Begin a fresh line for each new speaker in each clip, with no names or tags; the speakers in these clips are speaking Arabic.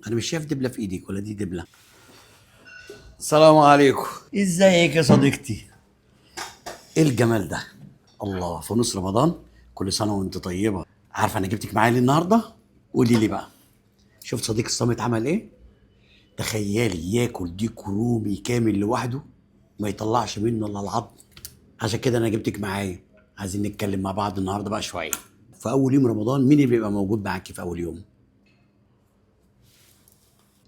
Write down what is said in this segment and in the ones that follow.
انا مش شايف دبله في ايدك ولا دي دبله. السلام عليكم. ازيك يا صديقتي؟ ايه الجمال ده؟ الله، في نص رمضان. كل سنه وانت طيبه. عارفه انا جبتك معايا ليه النهارده؟ قولي لي بقى. شفت صديق الصامت عمل ايه؟ تخيلي ياكل ديك رومي كامل لوحده، ما يطلعش منه الا العظم. عشان كده انا جبتك معايا. عايزين نتكلم مع بعض النهارده بقى شويه. في اول يوم رمضان مين اللي بيبقى موجود معاكي في اول يوم؟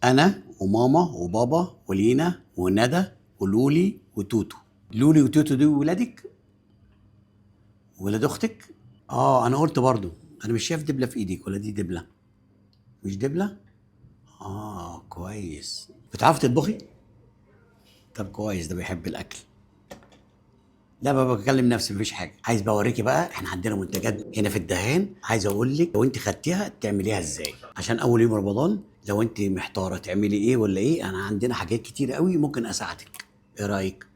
انا وماما وبابا ولينا وندى ولولي وتوتو. لولي وتوتو دول ولادك؟ ولاد اختك؟ اه انا قلت برضو. انا مش شايف دبله في ايدك ولا دي دبله؟ مش دبله. اه كويس. بتعرفي تطبخي؟ طب كويس، ده بيحب الاكل. لا بقى بكلم نفسي، مفيش حاجه. عايز بقى اوريكي بقى، احنا عندنا منتجات هنا في الدهان. عايز اقول لك لو انت خدتيها تعمليها ازاي، عشان اول يوم رمضان. لو انت محتاره تعملي ايه ولا ايه، انا عندنا حاجات كتير قوي ممكن اساعدك. ايه رايك؟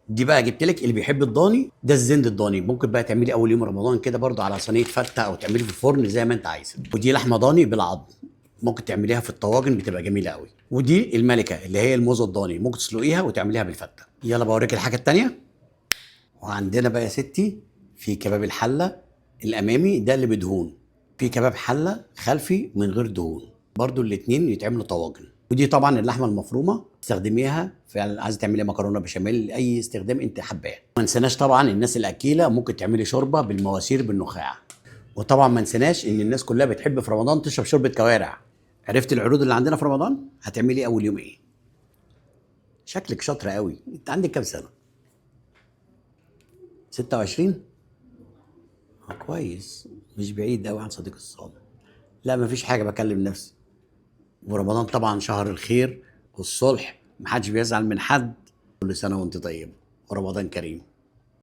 دي بقى جبت لك اللي بيحب الضاني، ده الزند الضاني. ممكن بقى تعملي اول يوم رمضان كده برضو على صينيه فته، او تعملي في الفرن زي ما انت عايزه. ودي لحمه ضاني بالعظم، ممكن تعمليها في الطواجن بتبقى جميله قوي. ودي الملكه اللي هي الموز الضاني، ممكن تسلقيها وتعمليها بالفته. يلا بوريك الحاجه التانيه. وعندنا بقى يا ستي في كباب الحله الامامي ده اللي بدهون، في كباب حله خلفي من غير دهون، برضو الاتنين يتعملوا طواجن. ودي طبعا اللحمه المفرومه تستخدميها في، عايزه تعملي مكرونه بشاميل، اي استخدام انت حباه. ما نسيناش طبعا الناس الاكيله، ممكن تعملي شوربه بالمواسير بالنخاع. وطبعا ما نسيناش ان الناس كلها بتحب في رمضان تشرب شوربه كوارع. عرفت العروض اللي عندنا في رمضان؟ هتعملي اول يوم ايه؟ شكلك شاطره قوي. انت عندك كام سنه؟ 26. كويس، مش بعيد قوي عن صديق الصالح. لا مفيش حاجه، بكلم نفسي. ورمضان طبعا شهر الخير والصلح، محدش بيزعل من حد. كل سنه وانت طيب ورمضان كريم.